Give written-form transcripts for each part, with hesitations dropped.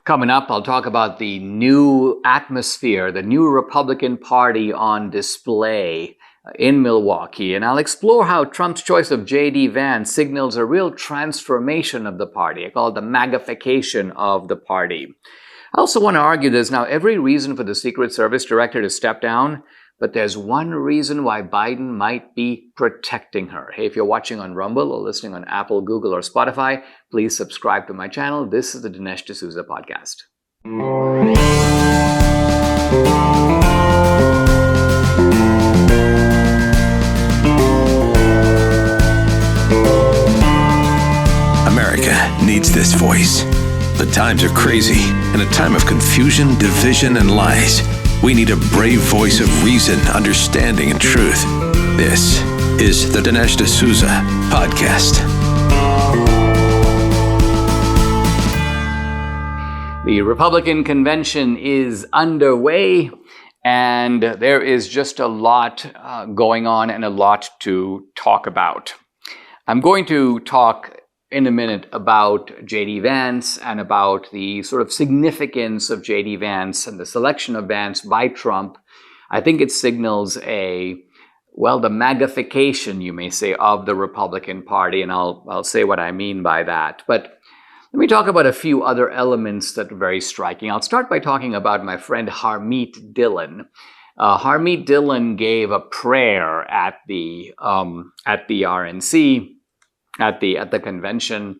Coming up, I'll talk about the new atmosphere, the new Republican Party on display in Milwaukee, and I'll explore how Trump's choice of J.D. Vance signals a real transformation of the party. I call it the magnification of the party. I also want to argue there's now every reason for the Secret Service director to step down, but there's one reason why Biden might be protecting her. Hey, if you're watching on Rumble or listening on Apple, Google, or Spotify, please subscribe to my channel. This is the Dinesh D'Souza podcast. America needs this voice. The times are crazy. In a time of confusion, division, and lies, we need a brave voice of reason, understanding, and truth. This is the Dinesh D'Souza podcast. The Republican convention is underway, and there is just a lot going on and a lot to talk about. I'm going to talk in a minute about J.D. Vance and about the sort of significance of J.D. Vance and the selection of Vance by Trump. I think it signals the magnification, you may say, of the Republican Party, and I'll say what I mean by that. But let me talk about a few other elements that are very striking. I'll start by talking about my friend Harmeet Dillon. Harmeet Dillon gave a prayer at the RNC, at the convention,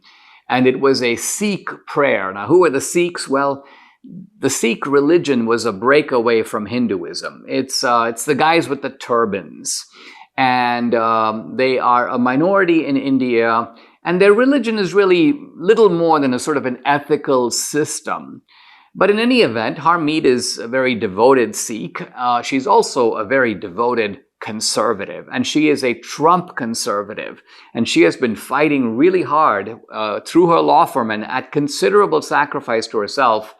and it was a Sikh prayer. Now, who are the Sikhs? Well, the Sikh religion was a breakaway from Hinduism. It's the guys with the turbans, and they are a minority in India, and their religion is really little more than a sort of an ethical system. But in any event, Harmeet is a very devoted Sikh. She's also a very devoted conservative, and she is a Trump conservative, and she has been fighting really hard through her law firm and at considerable sacrifice to herself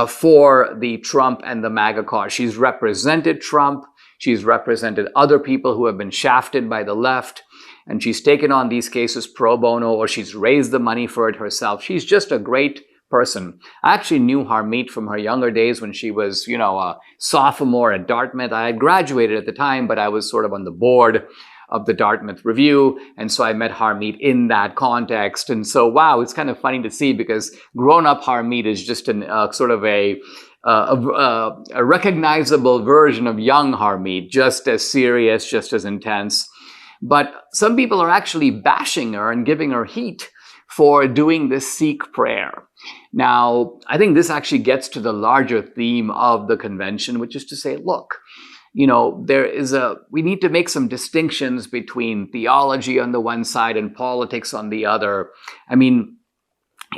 for the Trump and the MAGA cause. She's represented Trump, she's represented other people who have been shafted by the left, and she's taken on these cases pro bono, or she's raised the money for it herself. She's just a great person. I actually knew Harmeet from her younger days when she was, a sophomore at Dartmouth. I had graduated at the time, but I was sort of on the board of the Dartmouth Review, and so I met Harmeet in that context. And so, wow, it's kind of funny to see, because grown-up Harmeet is just sort of a recognizable version of young Harmeet, just as serious, just as intense. But some people are actually bashing her and giving her heat for doing this Sikh prayer. Now, I think this actually gets to the larger theme of the convention, which is to say, look, we need to make some distinctions between theology on the one side and politics on the other. I mean,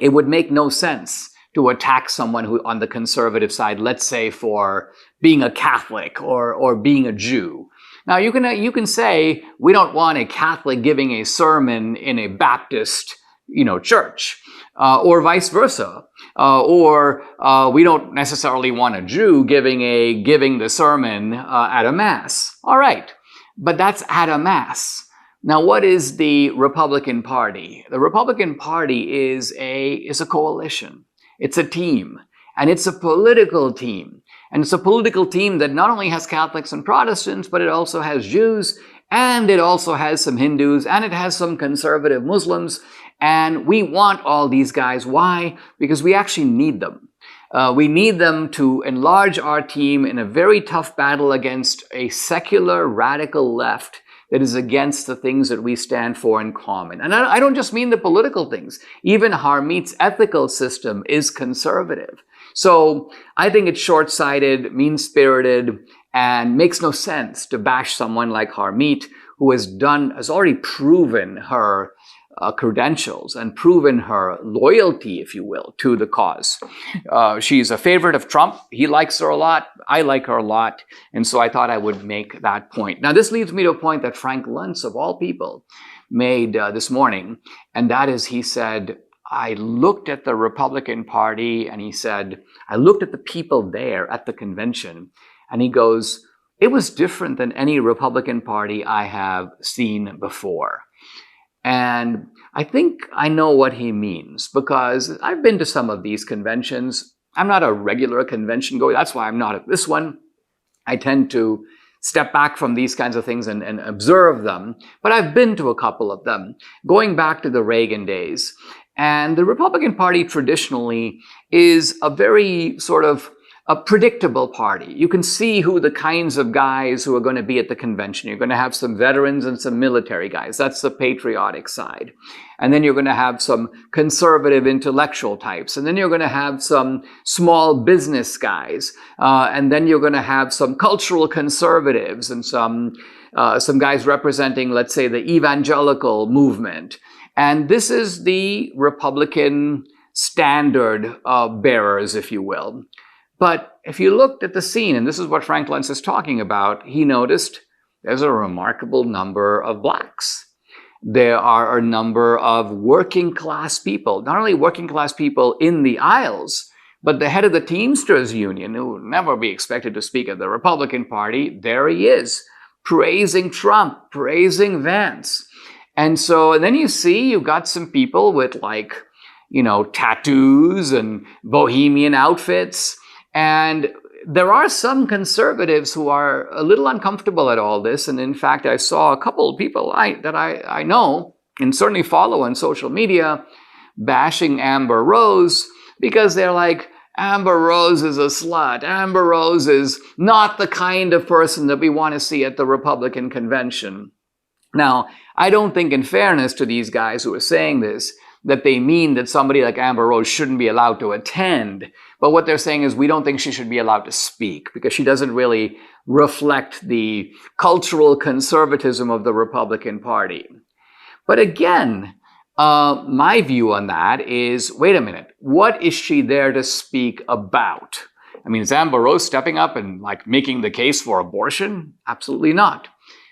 it would make no sense to attack someone who on the conservative side, let's say, for being a Catholic or being a Jew. Now, you can say we don't want a Catholic giving a sermon in a Baptist church, or vice versa, or we don't necessarily want a Jew giving the sermon at a mass. All right, but that's at a mass. Now, what is the Republican Party? The Republican Party is a coalition. It's a team, and it's a political team. And it's a political team that not only has Catholics and Protestants, but it also has Jews, and it also has some Hindus, and it has some conservative Muslims. And we want all these guys. Why? Because we actually need them. We need them to enlarge our team in a very tough battle against a secular radical left that is against the things that we stand for in common. And I don't just mean the political things. Even Harmeet's ethical system is conservative. So I think it's short-sighted, mean-spirited, and makes no sense to bash someone like Harmeet, who has already proven her credentials and proven her loyalty, if you will, to the cause. She's a favorite of Trump. He likes her a lot. I like her a lot. And so I thought I would make that point. Now, this leads me to a point that Frank Luntz, of all people, made this morning. And that is, he said, I looked at the Republican Party, and he said, I looked at the people there at the convention, and he goes, it was different than any Republican Party I have seen before. And I think I know what he means, because I've been to some of these conventions. I'm not a regular convention goer. That's why I'm not at this one. I tend to step back from these kinds of things and observe them. But I've been to a couple of them, going back to the Reagan days. And the Republican Party traditionally is a very sort of a predictable party. You can see who the kinds of guys who are going to be at the convention. You're going to have some veterans and some military guys. That's the patriotic side. And then you're going to have some conservative intellectual types. And then you're going to have some small business guys. And then you're going to have some cultural conservatives and some guys representing, let's say, the evangelical movement. And this is the Republican standard bearers, if you will. But if you looked at the scene, and this is what Frank Luntz is talking about, he noticed there's a remarkable number of blacks. There are a number of working class people, not only working class people in the aisles, but the head of the Teamsters Union, who would never be expected to speak at the Republican Party, there he is, praising Trump, praising Vance. And then you see you've got some people with tattoos and bohemian outfits. And there are some conservatives who are a little uncomfortable at all this. And in fact, I saw a couple of people that I know and certainly follow on social media bashing Amber Rose because they're like, Amber Rose is a slut. Amber Rose is not the kind of person that we want to see at the Republican convention. Now, I don't think in fairness to these guys who are saying this, that they mean that somebody like Amber Rose shouldn't be allowed to attend. But what they're saying is we don't think she should be allowed to speak because she doesn't really reflect the cultural conservatism of the Republican Party. But again, my view on that is, wait a minute, what is she there to speak about? I mean, is Amber Rose stepping up and making the case for abortion? Absolutely not.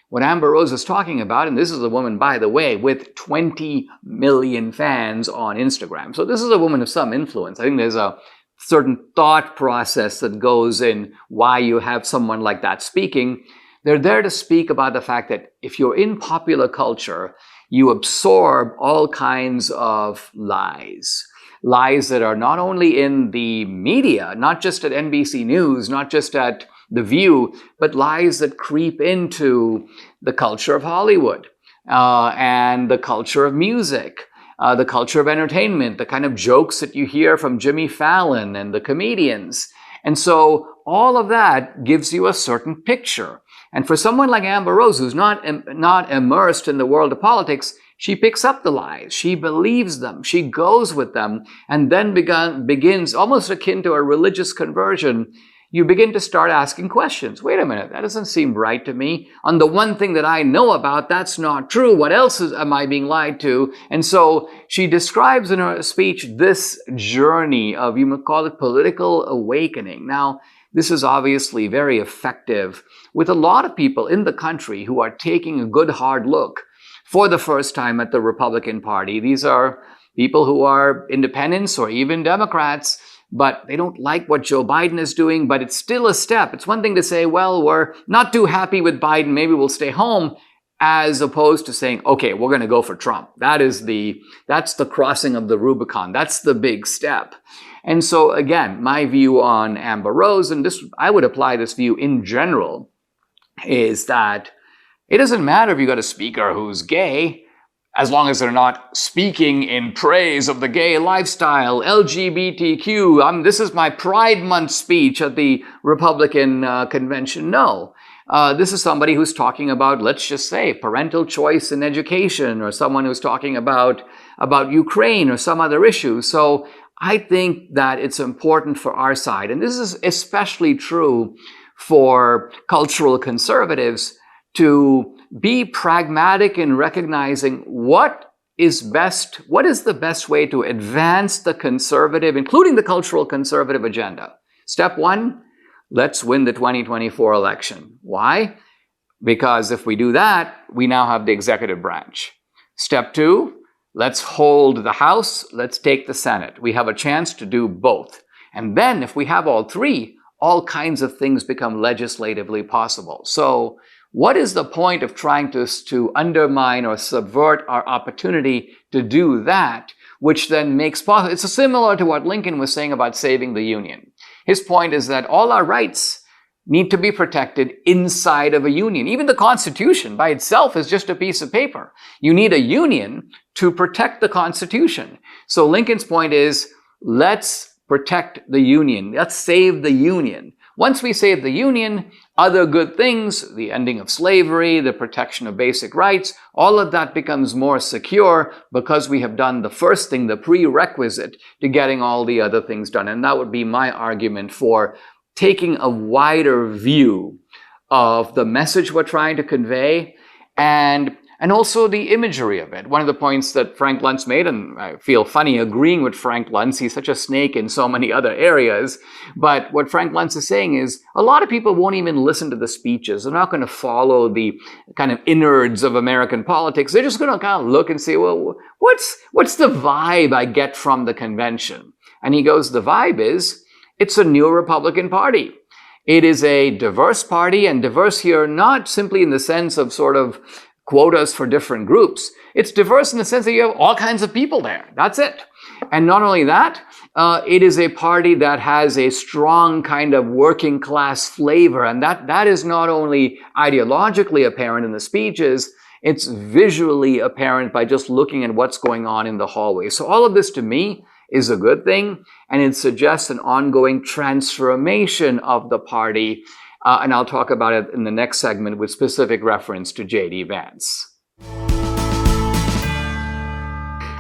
What Amber Rose is talking about, and this is a woman, by the way, with 20 million fans on Instagram. So this is a woman of some influence. I think there's a certain thought process that goes in why you have someone like that speaking. They're there to speak about the fact that if you're in popular culture, you absorb all kinds of lies. Lies that are not only in the media, not just at NBC News, not just at The View, but lies that creep into the culture of Hollywood and the culture of music, the culture of entertainment, the kind of jokes that you hear from Jimmy Fallon and the comedians. And so all of that gives you a certain picture. And for someone like Amber Rose, who's not immersed in the world of politics, she picks up the lies, she believes them, she goes with them, and then begins, almost akin to a religious conversion, you begin to start asking questions. Wait a minute, that doesn't seem right to me. On the one thing that I know about, that's not true. What else am I being lied to? And so she describes in her speech this journey of, you might call it, political awakening. Now, this is obviously very effective with a lot of people in the country who are taking a good hard look for the first time at the Republican Party. These are people who are independents or even Democrats, but they don't like what Joe Biden is doing, but it's still a step. It's one thing to say, well, we're not too happy with Biden, maybe we'll stay home, as opposed to saying, okay, we're going to go for Trump. That's the crossing of the Rubicon. That's the big step. And so again, my view on Amber Rose, and this, I would apply this view in general, is that it doesn't matter if you got a speaker who's gay, as long as they're not speaking in praise of the gay lifestyle, LGBTQ. This is my Pride Month speech at the Republican convention. No. This is somebody who's talking about, let's just say, parental choice in education, or someone who's talking about Ukraine or some other issue. So I think that it's important for our side, and this is especially true for cultural conservatives, to be pragmatic in recognizing what is the best way to advance the conservative, including the cultural conservative agenda. Step one, let's win the 2024 election. Why? Because if we do that, we now have the executive branch. Step two, let's hold the House, let's take the Senate. We have a chance to do both. And then if we have all three, all kinds of things become legislatively possible. So what is the point of trying to undermine or subvert our opportunity to do that which then makes possible. It's similar to what Lincoln was saying about saving the Union. His point is that all our rights need to be protected inside of a union. Even the Constitution by itself is just a piece of paper. You need a union to protect the Constitution. So Lincoln's point is, let's protect the Union. Let's save the Union. Once we save the Union, other good things, the ending of slavery, the protection of basic rights, all of that becomes more secure because we have done the first thing, the prerequisite to getting all the other things done. And that would be my argument for taking a wider view of the message we're trying to convey and also the imagery of it. One of the points that Frank Luntz made, and I feel funny agreeing with Frank Luntz, he's such a snake in so many other areas, but what Frank Luntz is saying is a lot of people won't even listen to the speeches. They're not going to follow the kind of innards of American politics. They're just going to kind of look and say, well, what's the vibe I get from the convention? And he goes, the vibe is, it's a new Republican Party. It is a diverse party, and diverse here not simply in the sense of sort of quotas for different groups. It's diverse in the sense that you have all kinds of people there. That's it. And not only that, it is a party that has a strong kind of working class flavor. And that is not only ideologically apparent in the speeches, it's visually apparent by just looking at what's going on in the hallway. So all of this to me is a good thing, and it suggests an ongoing transformation of the party. And I'll talk about it in the next segment with specific reference to J.D. Vance. I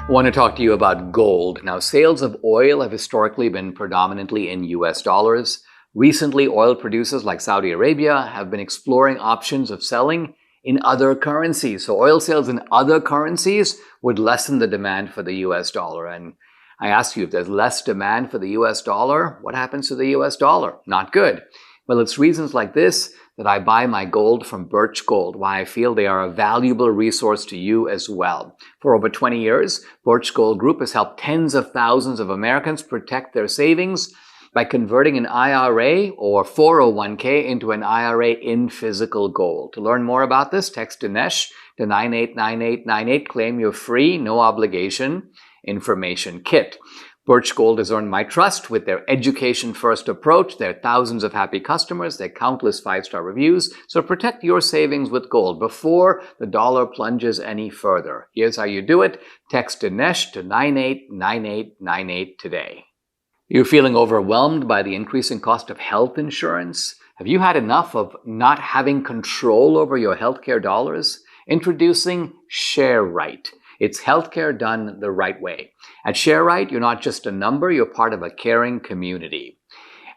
want to talk to you about gold. Now, sales of oil have historically been predominantly in US dollars. Recently, oil producers like Saudi Arabia have been exploring options of selling in other currencies. So oil sales in other currencies would lessen the demand for the US dollar. And I ask you, if there's less demand for the US dollar, what happens to the US dollar? Not good. Well, it's reasons like this that I buy my gold from Birch Gold, why I feel they are a valuable resource to you as well. For over 20 years, Birch Gold Group has helped tens of thousands of Americans protect their savings by converting an IRA or 401k into an IRA in physical gold. To learn more about this, text Dinesh to 989898. Claim your free, no obligation information kit. Birch Gold has earned my trust with their education-first approach, their thousands of happy customers, their countless 5-star reviews. So protect your savings with gold before the dollar plunges any further. Here's how you do it. Text Dinesh to 989898 today. You're feeling overwhelmed by the increasing cost of health insurance? Have you had enough of not having control over your healthcare dollars? Introducing ShareRight. It's healthcare done the right way. At ShareRight, you're not just a number, you're part of a caring community.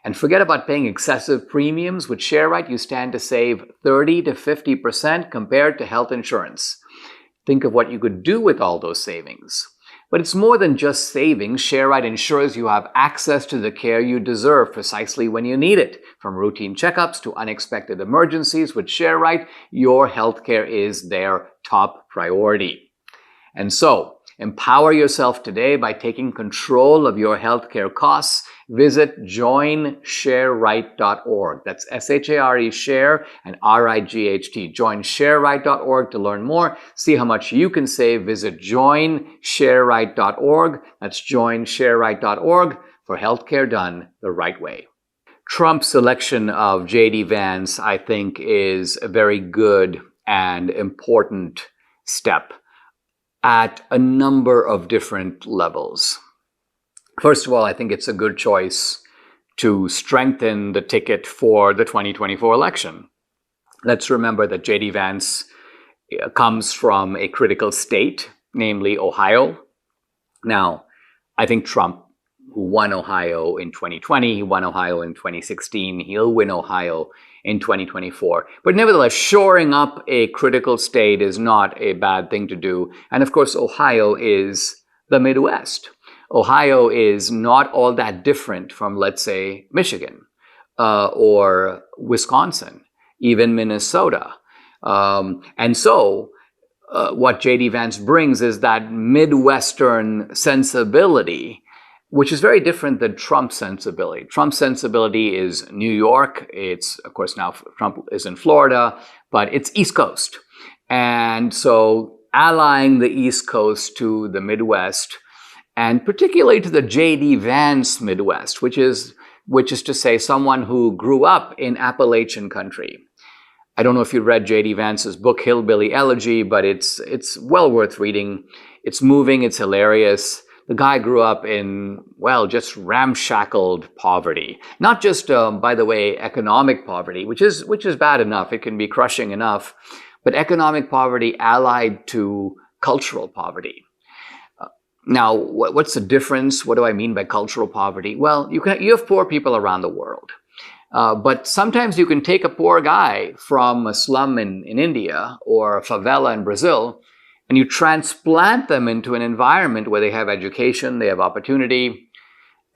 And forget about paying excessive premiums. With ShareRight, you stand to save 30 to 50% compared to health insurance. Think of what you could do with all those savings. But it's more than just savings. ShareRight ensures you have access to the care you deserve precisely when you need it. From routine checkups to unexpected emergencies, with ShareRight, your healthcare is their top priority. And so, empower yourself today by taking control of your healthcare costs. Visit joinshareright.org. That's S-H-A-R-E, share, and R-I-G-H-T. Joinshareright.org to learn more. See how much you can save. Visit joinshareright.org. That's joinshareright.org for healthcare done the right way. Trump's selection of J.D. Vance, I think, is a very good and important step at a number of different levels. First of all, I think it's a good choice to strengthen the ticket for the 2024 election. Let's remember that J.D. Vance comes from a critical state, namely Ohio. Now, I think Trump, who won Ohio in 2020, he won Ohio in 2016, he'll win Ohio in 2024. But nevertheless, shoring up a critical state is not a bad thing to do. And of course, Ohio is the Midwest. Ohio is not all that different from, let's say, Michigan or Wisconsin, even Minnesota. And so what J.D. Vance brings is that Midwestern sensibility, which is very different than Trump's sensibility. Trump's sensibility is New York. It's, of course, now Trump is in Florida, but it's East Coast. And so allying the East Coast to the Midwest and particularly to the J.D. Vance Midwest, which is to say someone who grew up in Appalachian country. I don't know if you read J.D. Vance's book, Hillbilly Elegy, but it's well worth reading. It's moving, it's hilarious. The guy grew up in, well, just ramshackled poverty. Not just, by the way, economic poverty, which is bad enough. It can be crushing enough. But economic poverty allied to cultural poverty. Now, what's the difference? What do I mean by cultural poverty? Well, you have poor people around the world. But sometimes you can take a poor guy from a slum in India or a favela in Brazil, and you transplant them into an environment where they have education, they have opportunity,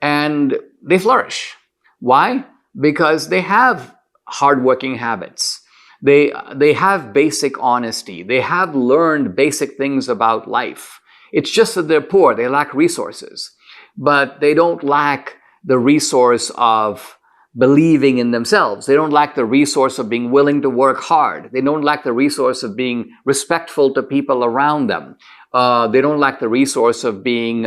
and they flourish. Why? Because they have hardworking habits. They have basic honesty. They have learned basic things about life. It's just that they're poor. They lack resources. But they don't lack the resource of believing in themselves. They don't lack the resource of being willing to work hard. They don't lack the resource of being respectful to people around them. They don't lack the resource of being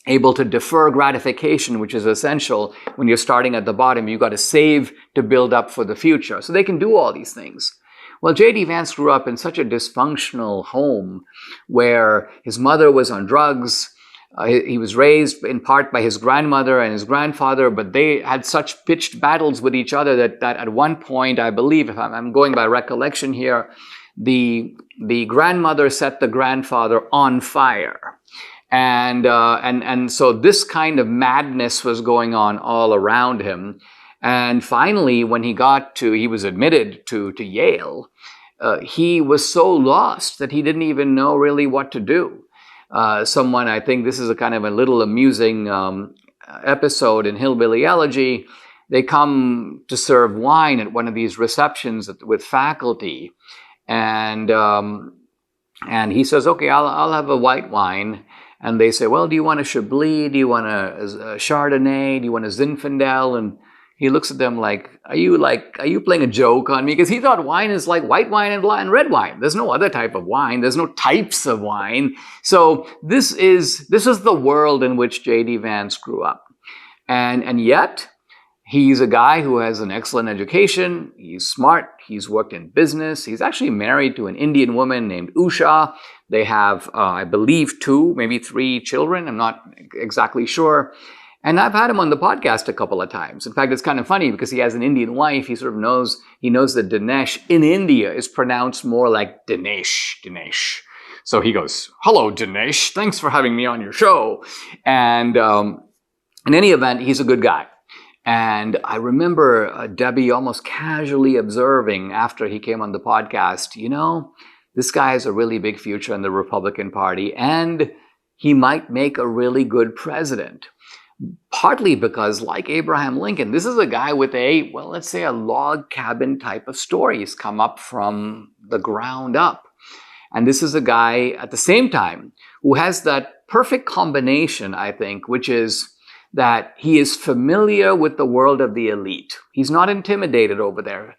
able to defer gratification, which is essential when you're starting at the bottom. You've got to save to build up for the future. So they can do all these things. Well, J.D. Vance grew up in such a dysfunctional home where his mother was on drugs. He was raised in part by his grandmother and his grandfather, but they had such pitched battles with each other that at one point, I believe, if I'm going by recollection here, the grandmother set the grandfather on fire. And so this kind of madness was going on all around him. And finally, when he was admitted to Yale, he was so lost that he didn't even know really what to do. I think this is a kind of a little amusing episode in Hillbilly Elegy. They come to serve wine at one of these receptions with faculty. And he says, okay, I'll have a white wine. And they say, well, do you want a Chablis? Do you want a Chardonnay? Do you want a Zinfandel? And he looks at them like, are you playing a joke on me? Because he thought wine is like white wine and red wine. There's no other type of wine. There's no types of wine. So this is the world in which J.D. Vance grew up. And yet, he's a guy who has an excellent education. He's smart. He's worked in business. He's actually married to an Indian woman named Usha. They have, I believe, 2, maybe 3 children. I'm not exactly sure. And I've had him on the podcast a couple of times. In fact, it's kind of funny because he has an Indian wife. He knows that Dinesh in India is pronounced more like Dinesh. So he goes, hello, Dinesh. Thanks for having me on your show. And in any event, he's a good guy. And I remember Debbie almost casually observing after he came on the podcast, this guy has a really big future in the Republican Party, and he might make a really good president. Partly because, like Abraham Lincoln, this is a guy with let's say a log cabin type of story. He's come up from the ground up. And this is a guy, at the same time, who has that perfect combination, I think, which is that he is familiar with the world of the elite. He's not intimidated over there.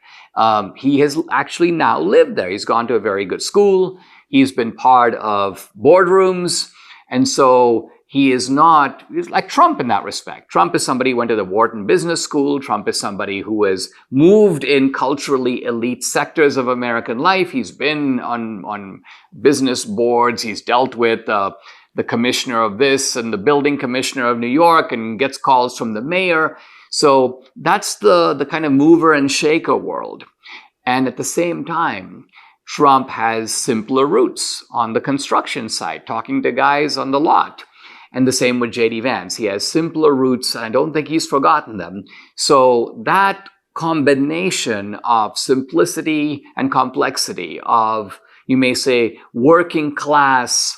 He has actually now lived there. He's gone to a very good school. He's been part of boardrooms. And so he's like Trump in that respect. Trump is somebody who went to the Wharton Business School. Trump is somebody who has moved in culturally elite sectors of American life. He's been on business boards. He's dealt with the commissioner of this and the building commissioner of New York and gets calls from the mayor. So that's the kind of mover and shaker world. And at the same time, Trump has simpler roots on the construction site, talking to guys on the lot. And the same with J.D. Vance. He has simpler roots, and I don't think he's forgotten them. So that combination of simplicity and complexity, of, you may say, working class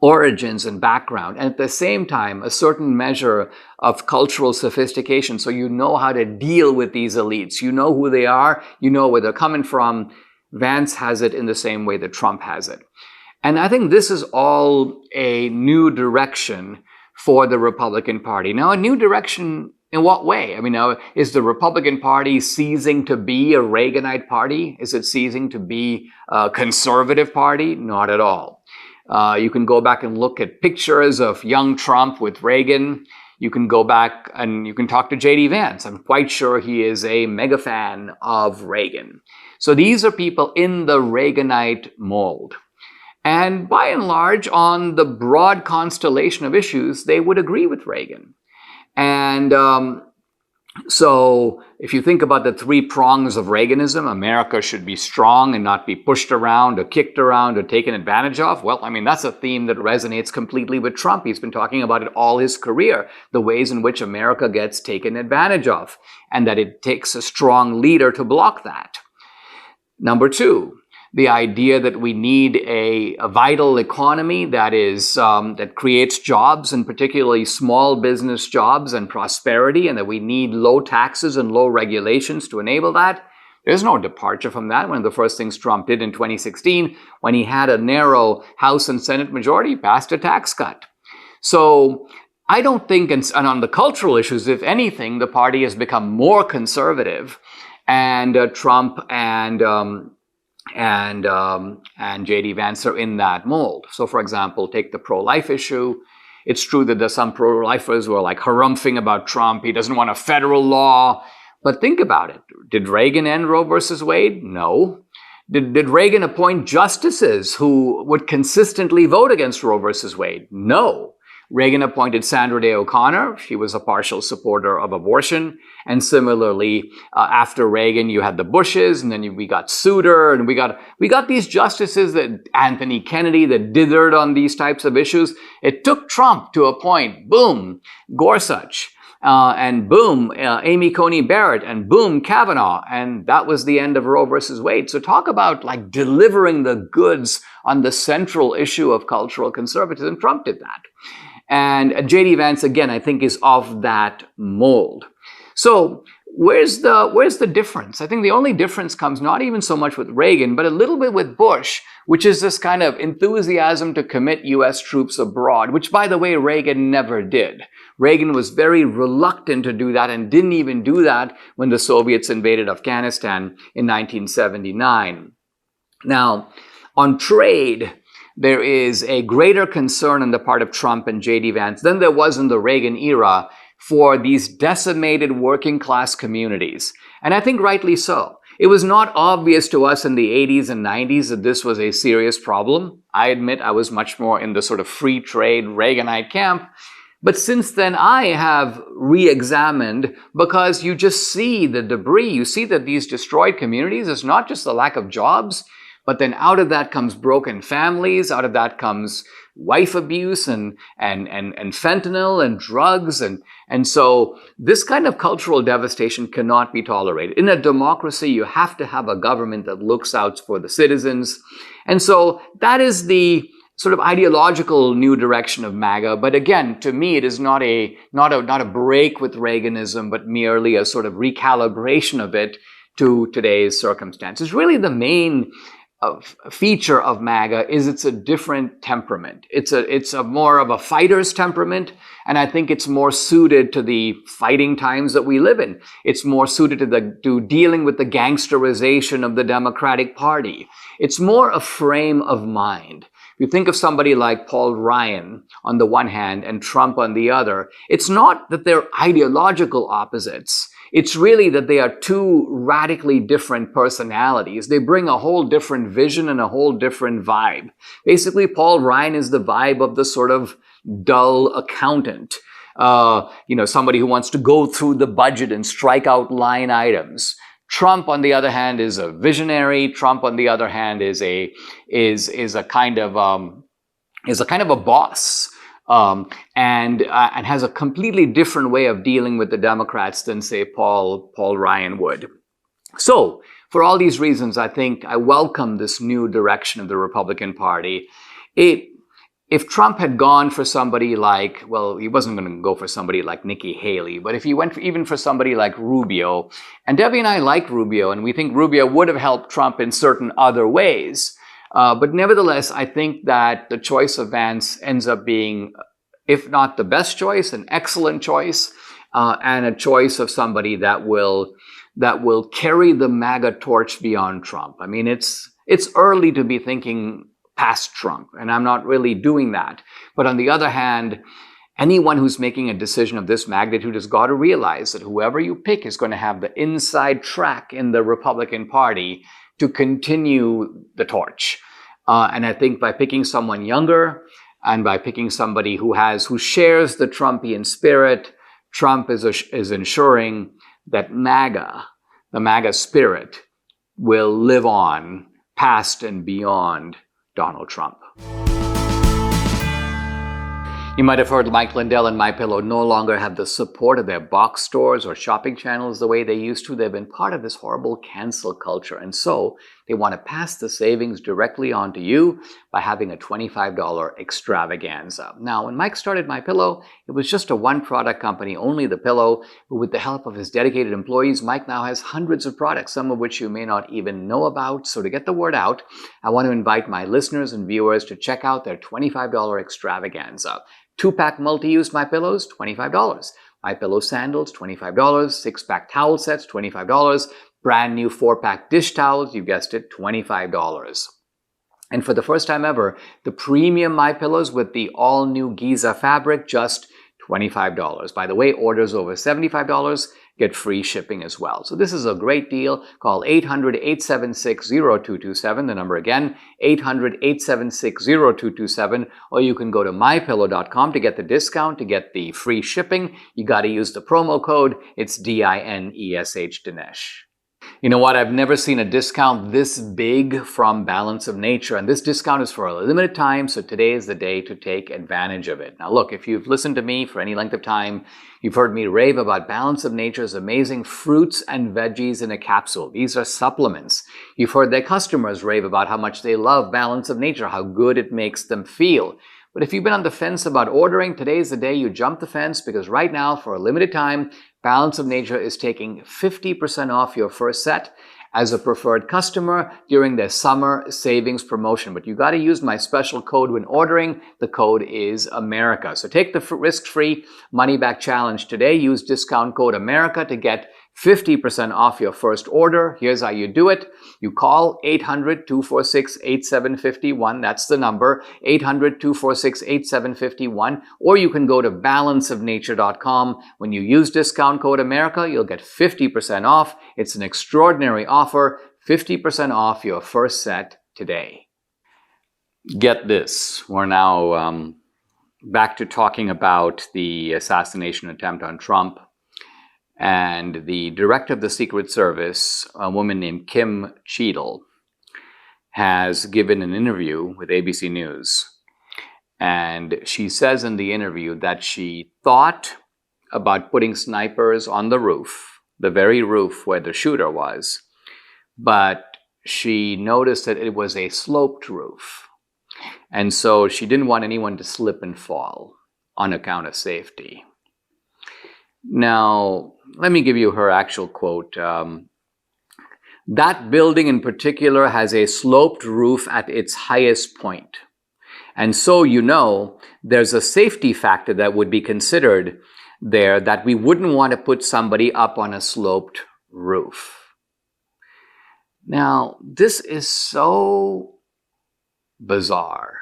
origins and background, and at the same time, a certain measure of cultural sophistication. So you know how to deal with these elites. You know who they are. You know where they're coming from. Vance has it in the same way that Trump has it. And I think this is all a new direction for the Republican Party. Now, a new direction in what way? I mean, now, is the Republican Party ceasing to be a Reaganite party? Is it ceasing to be a conservative party? Not at all. You can go back and look at pictures of young Trump with Reagan. You can go back and you can talk to J.D. Vance. I'm quite sure he is a mega fan of Reagan. So these are people in the Reaganite mold. And by and large, on the broad constellation of issues, they would agree with Reagan. And so if you think about the three prongs of Reaganism, America should be strong and not be pushed around or kicked around or taken advantage of. Well, I mean, that's a theme that resonates completely with Trump. He's been talking about it all his career, the ways in which America gets taken advantage of, and that it takes a strong leader to block that. Number two, the idea that we need a vital economy that is that creates jobs, and particularly small business jobs and prosperity, and that we need low taxes and low regulations to enable that. There's no departure from that. One of the first things Trump did in 2016, when he had a narrow House and Senate majority, passed a tax cut. So I don't think, and on the cultural issues, if anything, the party has become more conservative, and Trump and J.D. Vance are in that mold. So, for example, take the pro-life issue. It's true that there's some pro-lifers who are like harumphing about Trump. He doesn't want a federal law. But think about it. Did Reagan end Roe versus Wade? No. Did Reagan appoint justices who would consistently vote against Roe versus Wade? No. Reagan appointed Sandra Day O'Connor. She was a partial supporter of abortion. And similarly, after Reagan, you had the Bushes, and then we got Souter, and we got these justices, that Anthony Kennedy, that dithered on these types of issues. It took Trump to appoint, boom, Gorsuch, and boom, Amy Coney Barrett, and boom, Kavanaugh, and that was the end of Roe versus Wade. So talk about like delivering the goods on the central issue of cultural conservatism. Trump did that. And J.D. Vance, again, I think is of that mold. So where's the difference? I think the only difference comes not even so much with Reagan, but a little bit with Bush, which is this kind of enthusiasm to commit U.S. troops abroad, which, by the way, Reagan never did. Reagan was very reluctant to do that and didn't even do that when the Soviets invaded Afghanistan in 1979. Now, on trade, there is a greater concern on the part of Trump and J.D. Vance than there was in the Reagan era for these decimated working class communities. And I think rightly so. It was not obvious to us in the 80s and 90s that this was a serious problem. I admit I was much more in the sort of free trade Reaganite camp. But since then, I have re-examined, because you just see the debris. You see that these destroyed communities is not just the lack of jobs, but then out of that comes broken families, out of that comes wife abuse and fentanyl and drugs. And so this kind of cultural devastation cannot be tolerated. In a democracy, you have to have a government that looks out for the citizens. And so that is the sort of ideological new direction of MAGA. But again, to me, it is not a break with Reaganism, but merely a sort of recalibration of it to today's circumstances. Really, the main feature of MAGA is it's a different temperament. It's a more of a fighter's temperament, and I think it's more suited to the fighting times that we live in. It's more suited to dealing with the gangsterization of the Democratic Party. It's more a frame of mind. If you think of somebody like Paul Ryan on the one hand and Trump on the other, it's not that they're ideological opposites. It's really that they are two radically different personalities. They bring a whole different vision and a whole different vibe. Basically, Paul Ryan is the vibe of the sort of dull accountant. Somebody who wants to go through the budget and strike out line items. Trump, on the other hand, is a visionary. Trump, on the other hand, is a kind of a boss. And has a completely different way of dealing with the Democrats than, say, Paul Ryan would. So, for all these reasons, I think I welcome this new direction of the Republican Party. If Trump had gone for somebody like, well, he wasn't going to go for somebody like Nikki Haley, but if he went even for somebody like Rubio, and Debbie and I like Rubio, and we think Rubio would have helped Trump in certain other ways. But nevertheless, I think that the choice of Vance ends up being, if not the best choice, an excellent choice, and a choice of somebody that will carry the MAGA torch beyond Trump. I mean, it's early to be thinking past Trump. And I'm not really doing that. But on the other hand, anyone who's making a decision of this magnitude has got to realize that whoever you pick is going to have the inside track in the Republican Party to continue the torch. And I think by picking someone younger and by picking somebody who shares the Trumpian spirit, Trump is ensuring that the MAGA spirit, will live on past and beyond Donald Trump. You might have heard Mike Lindell and MyPillow no longer have the support of their box stores or shopping channels the way they used to. They've been part of this horrible cancel culture, and so they want to pass the savings directly on to you by having a $25 extravaganza. Now, when Mike started MyPillow, it was just a one-product company, only the pillow, but with the help of his dedicated employees, Mike now has hundreds of products, some of which you may not even know about. So to get the word out, I want to invite my listeners and viewers to check out their $25 extravaganza. 2-pack multi-use MyPillows, $25. MyPillow sandals, $25. 6-pack towel sets, $25. Brand new 4-pack dish towels, you guessed it, $25. And for the first time ever, the premium MyPillows with the all-new Giza fabric, just $25. By the way, orders over $75 get free shipping as well. So this is a great deal. Call 800-876-0227, the number again, 800-876-0227, or you can go to mypillow.com to get the discount, to get the free shipping. You got to use the promo code. It's DINESH, Dinesh. You know what? I've never seen a discount this big from Balance of Nature, and this discount is for a limited time, so today is the day to take advantage of it. Now look, if you've listened to me for any length of time, you've heard me rave about Balance of Nature's amazing fruits and veggies in a capsule. These are supplements. You've heard their customers rave about how much they love Balance of Nature, how good it makes them feel. But if you've been on the fence about ordering, today's the day you jump the fence, because right now, for a limited time, Balance of Nature is taking 50% off your first set as a preferred customer during their summer savings promotion. But you got to use my special code when ordering. The code is America. So take the risk-free money-back challenge today. Use discount code America to get 50% off your first order. Here's how you do it. You call 800-246-8751. That's the number, 800-246-8751. Or you can go to balanceofnature.com. When you use discount code America, you'll get 50% off. It's an extraordinary offer, 50% off your first set today. Get this. We're now back to talking about the assassination attempt on Trump. And the director of the Secret Service, a woman named Kim Cheadle, has given an interview with ABC News. And she says in the interview that she thought about putting snipers on the roof, the very roof where the shooter was, but she noticed that it was a sloped roof. And so she didn't want anyone to slip and fall on account of safety. Now, let me give you her actual quote. That building in particular has a sloped roof at its highest point. And so, you know, there's a safety factor that would be considered there, that we wouldn't want to put somebody up on a sloped roof. Now, this is so bizarre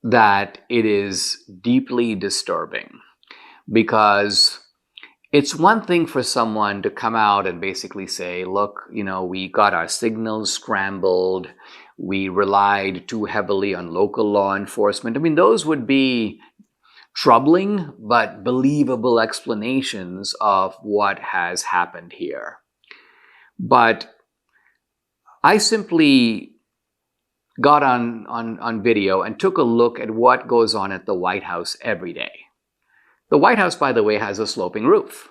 that it is deeply disturbing, because it's one thing for someone to come out and basically say, look, you know, we got our signals scrambled. We relied too heavily on local law enforcement. I mean, those would be troubling but believable explanations of what has happened here. But I simply got on video and took a look at what goes on at the White House every day. The White House, by the way, has a sloping roof.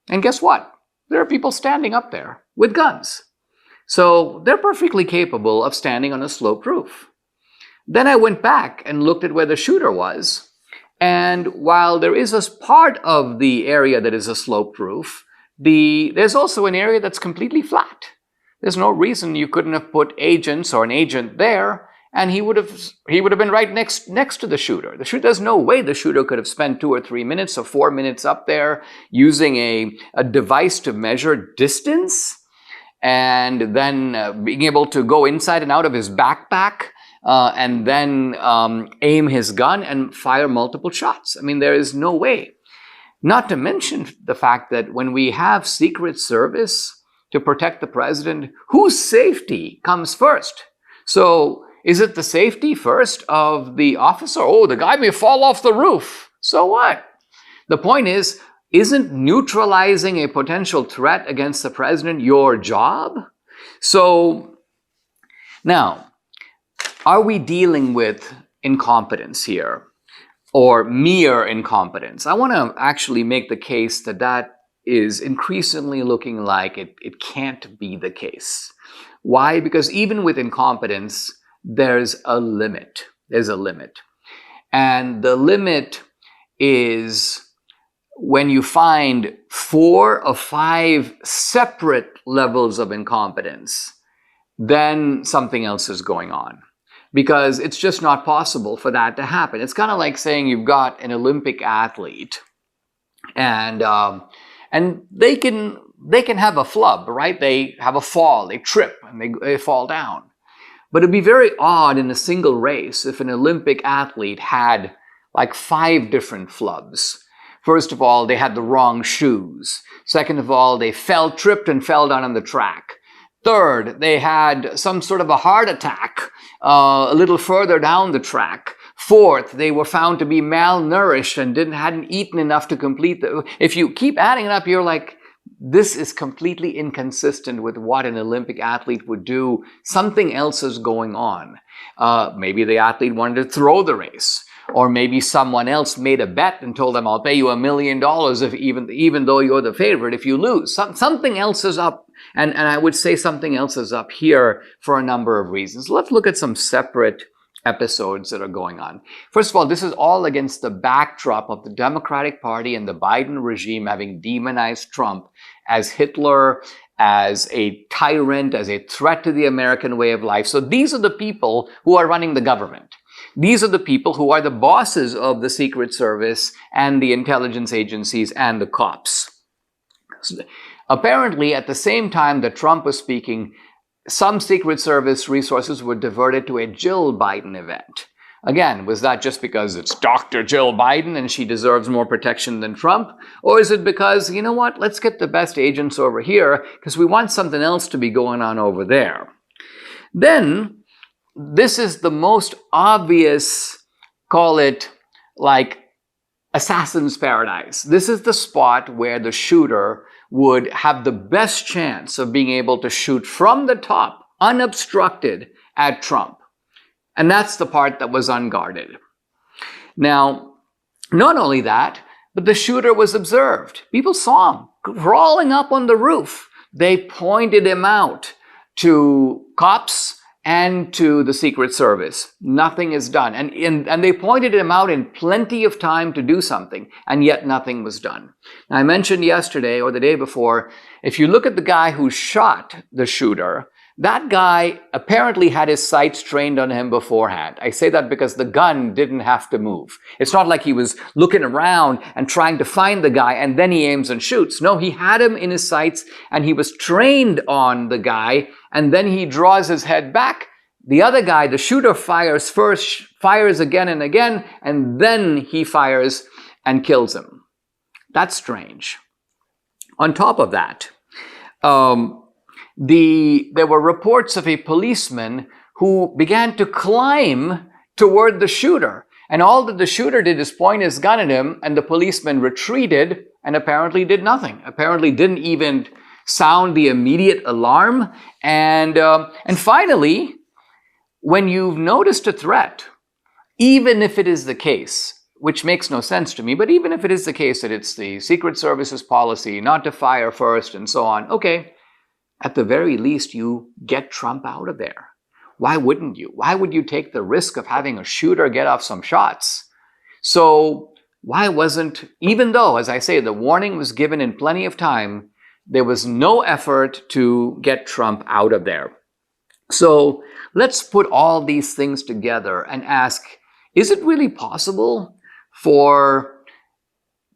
And guess what? There are people standing up there with guns. So they're perfectly capable of standing on a sloped roof. Then I went back and looked at where the shooter was. And while there is a part of the area that is a sloped roof, there's also an area that's completely flat. There's no reason you couldn't have put agents or an agent there, and he would have been right next to the shooter. There's no way the shooter could have spent 2 or 3 minutes or 4 minutes up there using a device to measure distance, and then being able to go inside and out of his backpack and then aim his gun and fire multiple shots. I mean, there is no way. Not to mention the fact that when we have Secret Service to protect the president, whose safety comes first? So is it the safety first of the officer? Oh, the guy may fall off the roof. So what? The point is, isn't neutralizing a potential threat against the president your job? So now, are we dealing with incompetence here, or mere incompetence? I want to actually make the case that that is increasingly looking like it can't be the case. Why? Because even with incompetence, there's a limit. There's a limit. And the limit is when you find 4 or 5 separate levels of incompetence, then something else is going on. Because it's just not possible for that to happen. It's kind of like saying you've got an Olympic athlete and they can have a flub, right? They have a fall, they trip, and they fall down. But it'd be very odd in a single race if an Olympic athlete had like 5 different flubs. First of all, they had the wrong shoes. Second of all, they tripped and fell down on the track. Third, they had some sort of a heart attack a little further down the track. Fourth, they were found to be malnourished and hadn't eaten enough to complete the... If you keep adding it up, you're like, this is completely inconsistent with what an Olympic athlete would do. Something else is going on. Maybe the athlete wanted to throw the race. Or maybe someone else made a bet and told them, I'll pay you $1 million if even though you're the favorite if you lose. Something else is up. And I would say something else is up here for a number of reasons. Let's look at some separate episodes that are going on. First of all, this is all against the backdrop of the Democratic Party and the Biden regime having demonized Trump as Hitler, as a tyrant, as a threat to the American way of life. So these are the people who are running the government. These are the people who are the bosses of the Secret Service and the intelligence agencies and the cops. So, apparently, at the same time that Trump was speaking, some Secret Service resources were diverted to a Jill Biden event. Again, was that just because it's Dr. Jill Biden and she deserves more protection than Trump? Or is it because, you know what, let's get the best agents over here because we want something else to be going on over there? Then, this is the most obvious, call it like assassin's paradise. This is the spot where the shooter would have the best chance of being able to shoot from the top, unobstructed, at Trump. And that's the part that was unguarded. Now, not only that, but the shooter was observed. People saw him crawling up on the roof. They pointed him out to cops and to the Secret Service. Nothing is done. And they pointed him out in plenty of time to do something, and yet nothing was done. Now, I mentioned yesterday or the day before, if you look at the guy who shot the shooter, that guy apparently had his sights trained on him beforehand. I say that because the gun didn't have to move. It's not like he was looking around and trying to find the guy and then he aims and shoots. No, he had him in his sights and he was trained on the guy, and then he draws his head back. The other guy, the shooter, fires first, fires again and again, and then he fires and kills him. That's strange. On top of that, there were reports of a policeman who began to climb toward the shooter. And all that the shooter did is point his gun at him, and the policeman retreated and apparently did nothing. Apparently didn't even sound the immediate alarm. And finally, when you've noticed a threat, even if it is the case, which makes no sense to me, but even if it is the case that it's the Secret Service's policy not to fire first and so on, okay, at the very least, you get Trump out of there. Why wouldn't you? Why would you take the risk of having a shooter get off some shots? So why wasn't, even though, as I say, the warning was given in plenty of time, there was no effort to get Trump out of there. So let's put all these things together and ask, is it really possible for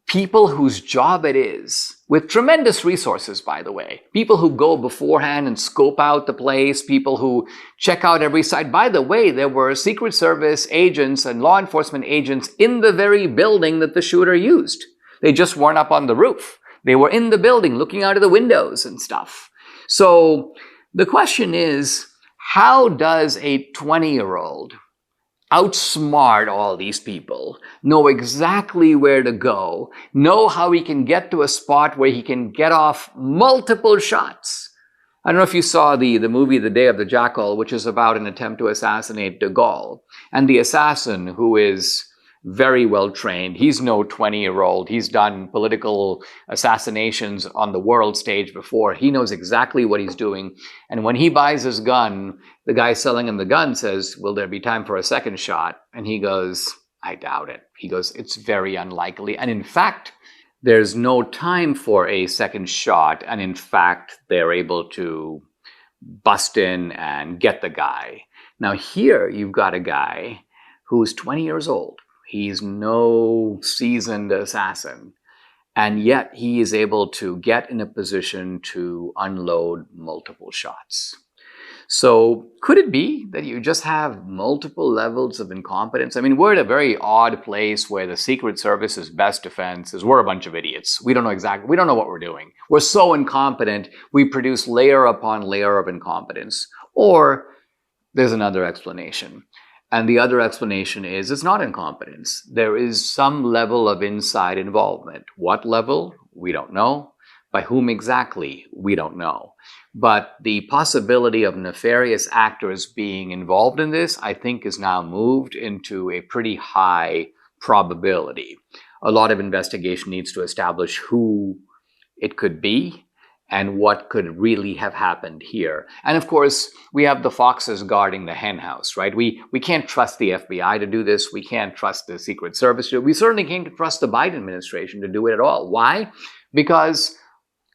people whose job it is, with tremendous resources, by the way. People who go beforehand and scope out the place, people who check out every site. By the way, there were Secret Service agents and law enforcement agents in the very building that the shooter used. They just weren't up on the roof. They were in the building looking out of the windows and stuff. So the question is, how does a 20-year-old outsmart all these people, know exactly where to go, know how he can get to a spot where he can get off multiple shots? I don't know if you saw the movie The Day of the Jackal, which is about an attempt to assassinate de Gaulle. And the assassin, who is very well trained, he's no 20-year-old. He's done political assassinations on the world stage before. He knows exactly what he's doing. And when he buys his gun, the guy selling him the gun says, will there be time for a second shot? And he goes, I doubt it. He goes, it's very unlikely. And in fact, there's no time for a second shot. And in fact, they're able to bust in and get the guy. Now here you've got a guy who's 20 years old. He's no seasoned assassin. And yet he is able to get in a position to unload multiple shots. So could it be that you just have multiple levels of incompetence? I mean, we're at a very odd place where the Secret Service's best defense is we're a bunch of idiots. We don't know what we're doing. We're so incompetent, we produce layer upon layer of incompetence. Or there's another explanation. And the other explanation is it's not incompetence. There is some level of inside involvement. What level? We don't know. By whom exactly? We don't know. But the possibility of nefarious actors being involved in this, I think, is now moved into a pretty high probability. A lot of investigation needs to establish who it could be and what could really have happened here. And of course, we have the foxes guarding the hen house, right? We can't trust the FBI to do this. We can't trust the Secret Service to do it. We certainly can't trust the Biden administration to do it at all. Why? Because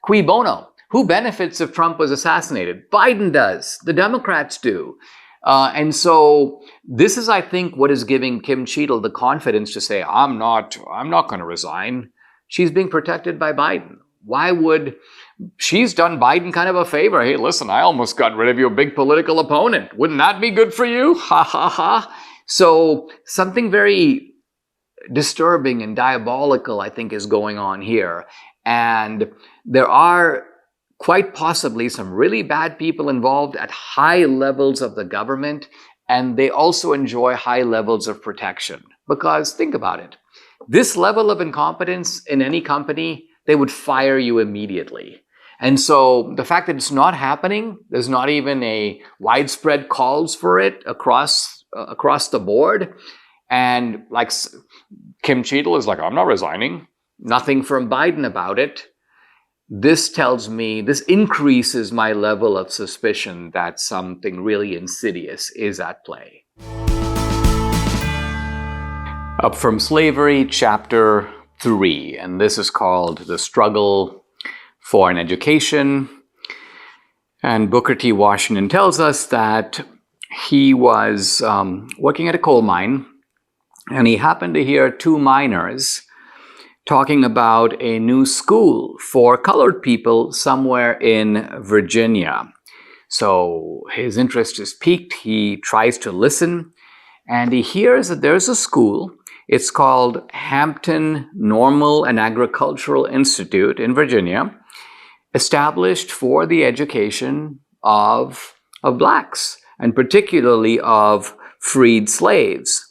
cui bono? Who benefits if Trump was assassinated? Biden does. The Democrats do. And so this is, I think, what is giving Kim Cheadle the confidence to say, I'm not going to resign. She's being protected by Biden. Why would... She's done Biden kind of a favor. Hey, listen, I almost got rid of your big political opponent. Wouldn't that be good for you? Ha, ha, ha. So something very disturbing and diabolical, I think, is going on here. And there are quite possibly some really bad people involved at high levels of the government, and they also enjoy high levels of protection. Because think about it. This level of incompetence in any company, they would fire you immediately. And so the fact that it's not happening, there's not even a widespread calls for it across the board. And like Kim Cheadle is like, I'm not resigning. Nothing from Biden about it. This tells me, this increases my level of suspicion that something really insidious is at play. Up From Slavery, Chapter 3, and this is called The Struggle for an Education. And Booker T. Washington tells us that he was working at a coal mine, and he happened to hear two miners talking about a new school for colored people somewhere in Virginia. So his interest is piqued. He tries to listen, and he hears that there's a school. It's called Hampton Normal and Agricultural Institute in Virginia, established for the education of blacks, and particularly of freed slaves.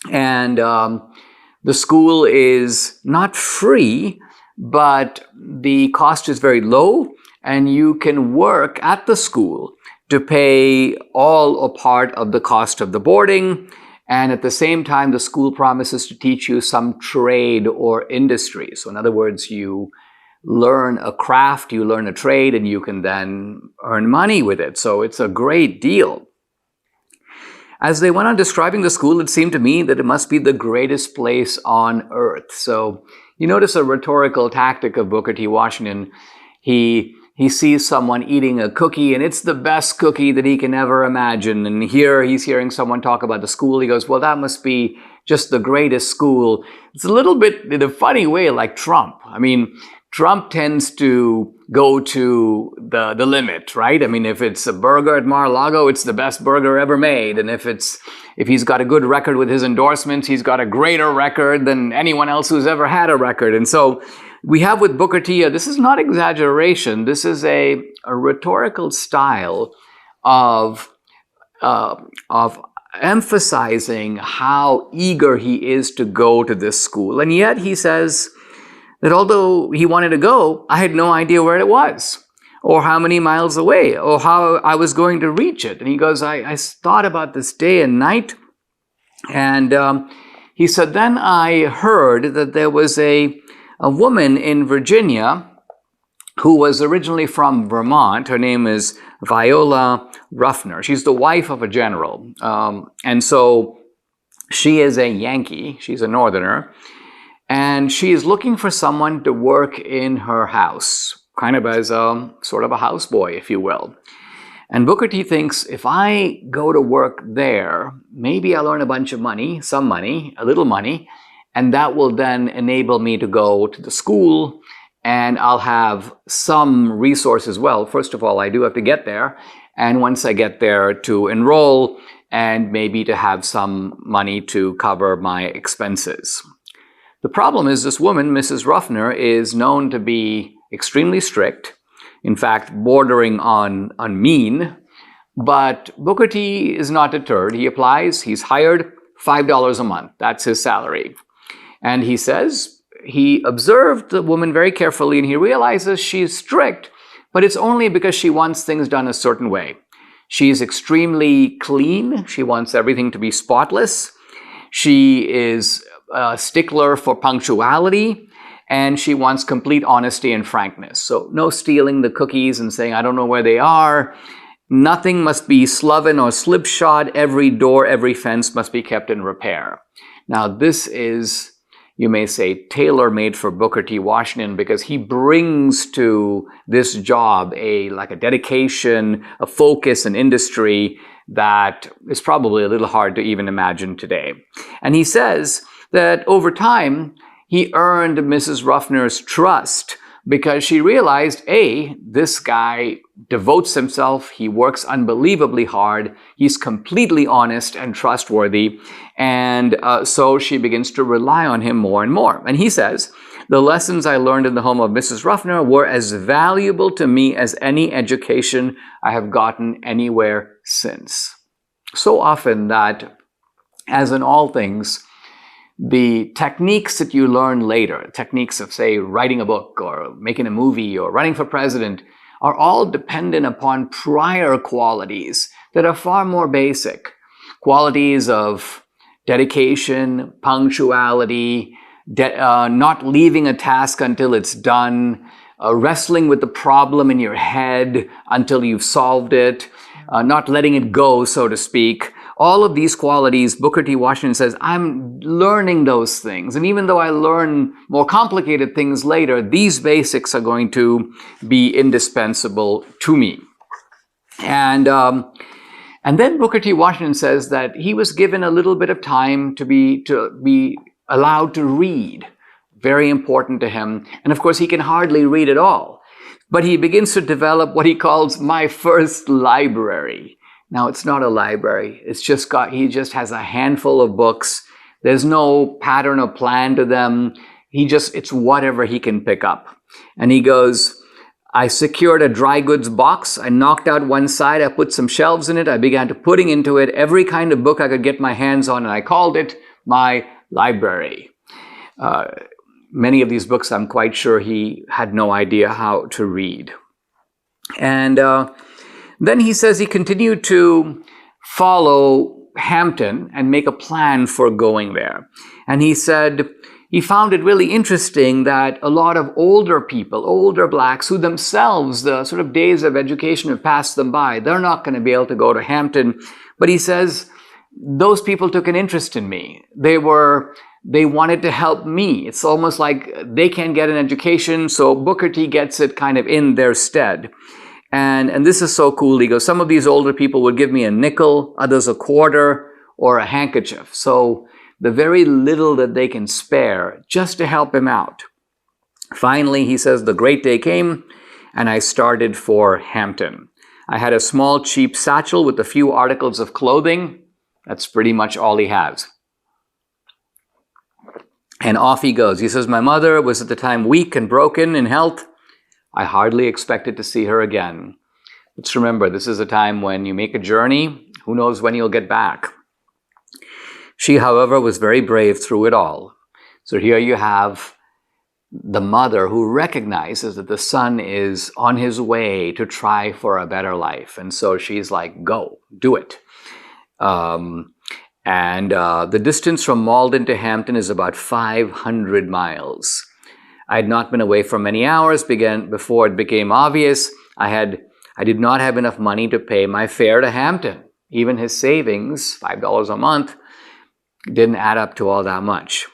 And the school is not free, but the cost is very low, and you can work at the school to pay all or part of the cost of the boarding. And at the same time, the school promises to teach you some trade or industry. So in other words, you learn a craft, you learn a trade, and you can then earn money with it. So it's a great deal. As they went on describing the school, it seemed to me that it must be the greatest place on earth. So you notice a rhetorical tactic of Booker T. Washington. He sees someone eating a cookie, and it's the best cookie that he can ever imagine. And here he's hearing someone talk about the school. He goes, well, that must be just the greatest school. It's a little bit, in a funny way, like Trump. I mean, Trump tends to go to the limit, right? I mean, if it's a burger at Mar-a-Lago, it's the best burger ever made. And if he's got a good record with his endorsements, he's got a greater record than anyone else who's ever had a record. And so we have with Booker T, this is not exaggeration. This is a rhetorical style of emphasizing how eager he is to go to this school. And yet he says that although he wanted to go, I had no idea where it was, or how many miles away, or how I was going to reach it. And he goes, I thought about this day and night. And he said, then I heard that there was a woman in Virginia who was originally from Vermont. Her name is Viola Ruffner. She's the wife of a general. And so she is a Yankee. She's a Northerner. And she is looking for someone to work in her house, kind of as a sort of a houseboy, if you will. And Booker T thinks, if I go to work there, maybe I'll earn a bunch of money, some money, a little money, and that will then enable me to go to the school, and I'll have some resources. Well, first of all, I do have to get there. And once I get there, to enroll and maybe to have some money to cover my expenses. The problem is this woman, Mrs. Ruffner, is known to be extremely strict, in fact, bordering on mean. But Booker T is not deterred. He applies. He's hired, $5 a month. That's his salary. And he says he observed the woman very carefully, and he realizes she's strict, but it's only because she wants things done a certain way. She's extremely clean. She wants everything to be spotless. She is a stickler for punctuality, and she wants complete honesty and frankness. So no stealing the cookies and saying, I don't know where they are. Nothing must be sloven or slipshod. Every door, every fence must be kept in repair. Now, this is, you may say, tailor-made for Booker T. Washington, because he brings to this job a dedication, a focus, an industry that is probably a little hard to even imagine today. And he says that over time, he earned Mrs. Ruffner's trust because she realized, A, this guy devotes himself, he works unbelievably hard, he's completely honest and trustworthy, and so she begins to rely on him more and more. And he says, the lessons I learned in the home of Mrs. Ruffner were as valuable to me as any education I have gotten anywhere since. So often that, as in all things, the techniques that you learn later, techniques of, say, writing a book or making a movie or running for president, are all dependent upon prior qualities that are far more basic. Qualities of dedication, punctuality, not leaving a task until it's done, wrestling with the problem in your head until you've solved it, not letting it go, so to speak. All of these qualities, Booker T. Washington says, I'm learning those things. And even though I learn more complicated things later, these basics are going to be indispensable to me. And then Booker T. Washington says that he was given a little bit of time to be allowed to read. Very important to him. And of course, he can hardly read at all. But he begins to develop what he calls my first library. Now, it's not a library. He just has a handful of books. There's no pattern or plan to them. It's whatever he can pick up. And he goes, I secured a dry goods box. I knocked out one side. I put some shelves in it. I began to putting into it every kind of book I could get my hands on, and I called it my library. Many of these books, I'm quite sure he had no idea how to read. And then he says he continued to follow Hampton and make a plan for going there. And he said he found it really interesting that a lot of older people, older blacks, who themselves, the sort of days of education have passed them by, they're not going to be able to go to Hampton. But he says those people took an interest in me. They wanted to help me. It's almost like they can't get an education, so Booker T gets it kind of in their stead. And this is so cool. He goes, some of these older people would give me a nickel, others a quarter, or a handkerchief. So the very little that they can spare just to help him out. Finally, he says, the great day came, and I started for Hampton. I had a small, cheap satchel with a few articles of clothing. That's pretty much all he has. And off he goes. He says, my mother was at the time weak and broken in health. I hardly expected to see her again. Let's remember, this is a time when you make a journey. Who knows when you'll get back? She, however, was very brave through it all. So here you have the mother who recognizes that the son is on his way to try for a better life. And so she's like, go, do it. The distance from Malden to Hampton is about 500 miles. I had not been away for many hours before it became obvious I did not have enough money to pay my fare to Hampton. Even his savings, $5 a month, didn't add up to all that much.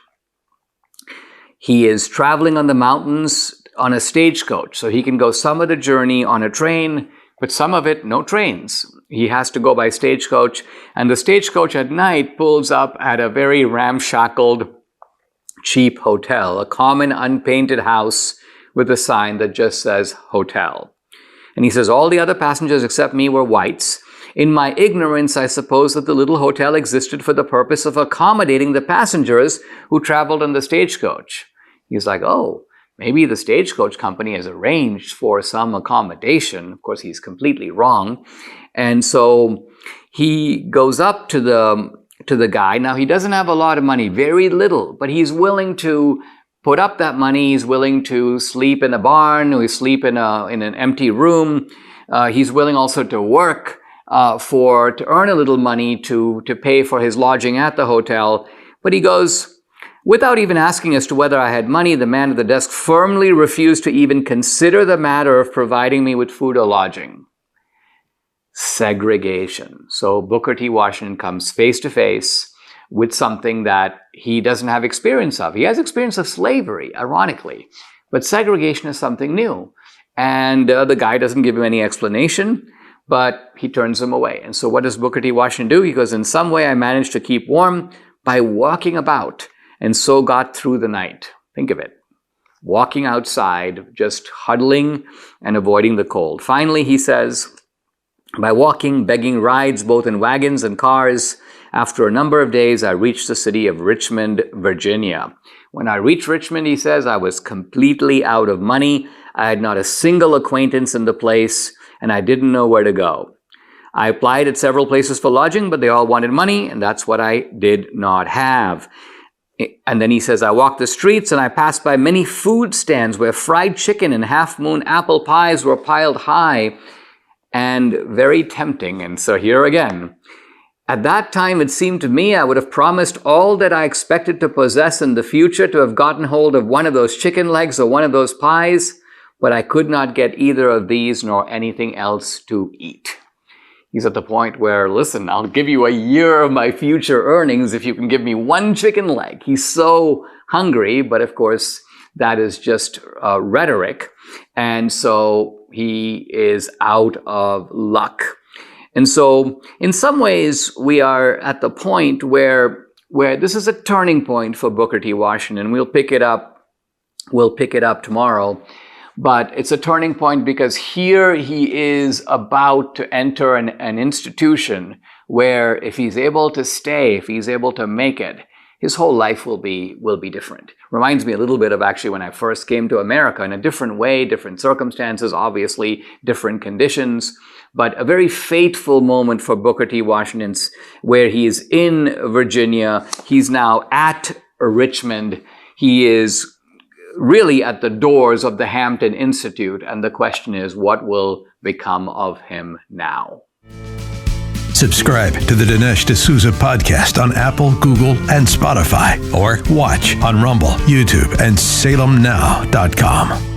He is traveling on the mountains on a stagecoach, so he can go some of the journey on a train, but some of it, no trains. He has to go by stagecoach, and the stagecoach at night pulls up at a very ramshackled, cheap hotel, a common unpainted house with a sign that just says hotel. And he says, all the other passengers except me were whites. In my ignorance, I suppose that the little hotel existed for the purpose of accommodating the passengers who traveled on the stagecoach. He's like, oh, maybe the stagecoach company has arranged for some accommodation. Of course, he's completely wrong. And so he goes up to the guy. Now, he doesn't have a lot of money, very little, but he's willing to put up that money. He's willing to sleep in a barn, or sleep in an empty room. He's willing also to work to earn a little money to pay for his lodging at the hotel. But he goes, without even asking as to whether I had money, the man at the desk firmly refused to even consider the matter of providing me with food or lodging. Segregation. So Booker T. Washington comes face to face with something that he doesn't have experience of. He has experience of slavery, ironically, but segregation is something new. And the guy doesn't give him any explanation, but he turns him away. And so what does Booker T. Washington do? He goes, in some way I managed to keep warm by walking about, and so got through the night. Think of it. Walking outside, just huddling and avoiding the cold. Finally, he says, by walking, begging rides both in wagons and cars, after a number of days, I reached the city of Richmond, Virginia. When I reached Richmond, he says, I was completely out of money. I had not a single acquaintance in the place, and I didn't know where to go. I applied at several places for lodging, but they all wanted money, and that's what I did not have. And then he says, I walked the streets and I passed by many food stands where fried chicken and half-moon apple pies were piled high and very tempting. And so here again, at that time, it seemed to me I would have promised all that I expected to possess in the future to have gotten hold of one of those chicken legs or one of those pies, but I could not get either of these nor anything else to eat. He's at the point where, listen, I'll give you a year of my future earnings if you can give me one chicken leg. He's so hungry, but of course, that is just rhetoric. And so he is out of luck. And so in some ways, we are at the point where this is a turning point for Booker T. Washington. We'll pick it up tomorrow. But it's a turning point because here he is about to enter an institution where if he's able to stay, if he's able to make it, his whole life will be different. Reminds me a little bit of actually when I first came to America in a different way, different circumstances, obviously different conditions, but a very fateful moment for Booker T. Washington where he is in Virginia. He's now at Richmond. He is really at the doors of the Hampton Institute, and the question is, what will become of him now? Subscribe to the Dinesh D'Souza podcast on Apple, Google, and Spotify, or watch on Rumble, YouTube, and SalemNow.com.